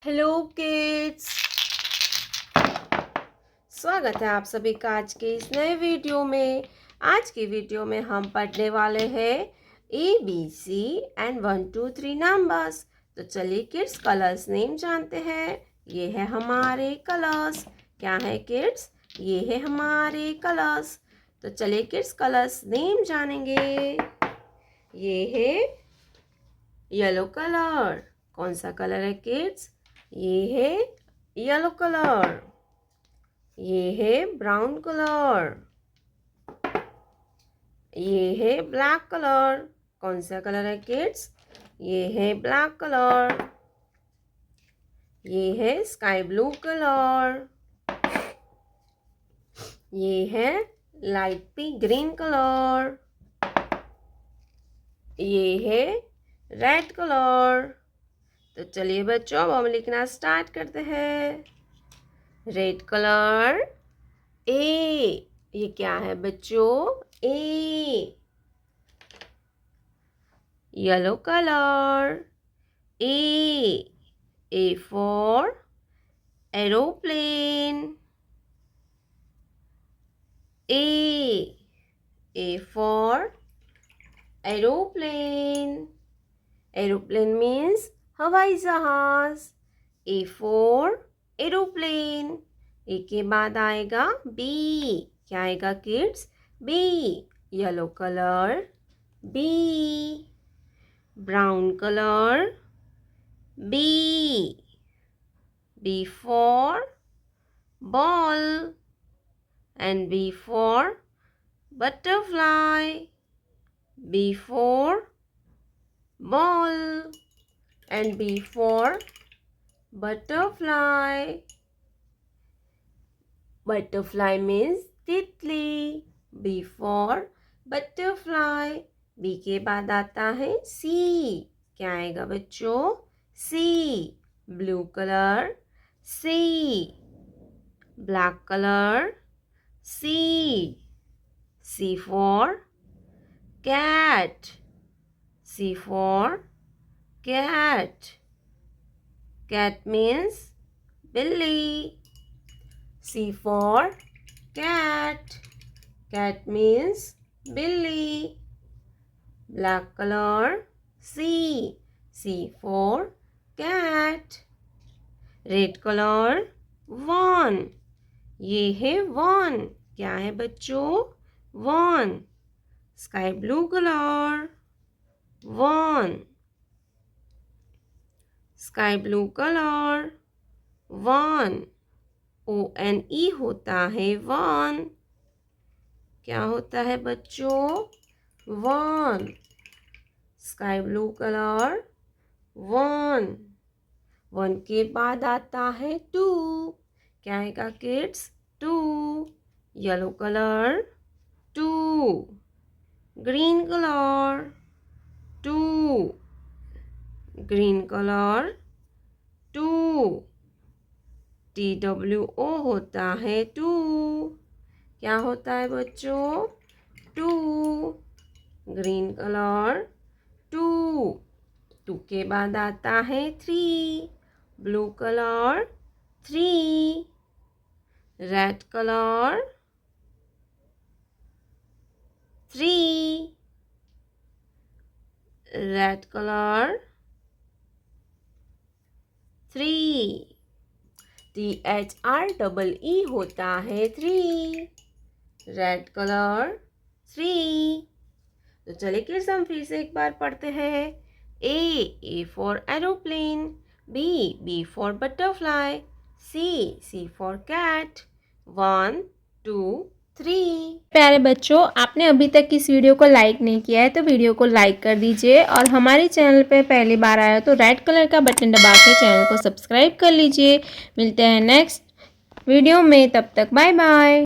Hello kids, स्वागत है आप सभी का आज के इस नए वीडियो में। आज की वीडियो में हम पढ़ने वाले हैं ABC एंड 1 2 3 नंबर्स। तो चलिए किड्स कलर्स नेम जानते हैं। ये है हमारे कलर्स। क्या है किड्स? ये है हमारे कलर्स। तो चलिए किड्स कलर्स नेम जानेंगे। ये है येलो कलर। कौन सा कलर है किड्स? ये है येलो कलर। ये है ब्राउन कलर। ये है ब्लैक कलर। कौन सा कलर है किड्स? ये है ब्लैक कलर। ये है स्काई ब्लू कलर। ये है लाइट पी ग्रीन कलर। ये है रेड कलर। तो चलिए बच्चों अब हम लिखना स्टार्ट करते हैं। Red colour A. ये क्या है बच्चों? A. Yellow colour A. A for aeroplane. A. A for aeroplane. Aeroplane means हवाई जहाज। ए फॉर एरोप्लेन। ए के बाद आएगा बी। क्या आएगा kids? B. Yellow colour B. Brown colour B. B for ball and B for butterfly. B for ball and B for butterfly. Butterfly means तितली। B for butterfly. B के बाद आता है C। क्या आएगा बच्चों? C। Blue colour C। Black colour C। C for cat. C for cat. Cat means Billy. C for cat. Cat means Billy. Black color C. C for cat. Red color 1. ये है 1. क्या है बच्चों? 1. Sky blue color 1. Sky blue color 1. ONE होता है 1. क्या होता है बच्चों? 1. Sky blue color 1. 1 के बाद आता है 2. क्या आएगा kids? 2. Yellow colour 2. Green colour 2. Green colour 2. TWO होता है 2. क्या होता है बच्चों? 2. Green colour 2. 2 के बाद आता है 3. Blue colour 3. Red colour 3. Red colour 3. THREE होता है 3. Red colour 3. तो चलिए किड्स हम फिर से एक बार पढ़ते हैं। A for aeroplane. B for butterfly. C for cat. 1 2 3। प्यारे बच्चों, आपने अभी तक इस वीडियो को लाइक नहीं किया है तो वीडियो को लाइक कर दीजिए और हमारे चैनल पे पहली बार आया तो रेड कलर का बटन दबा के चैनल को सब्सक्राइब कर लीजिए। मिलते हैं नेक्स्ट वीडियो में, तब तक बाय बाय।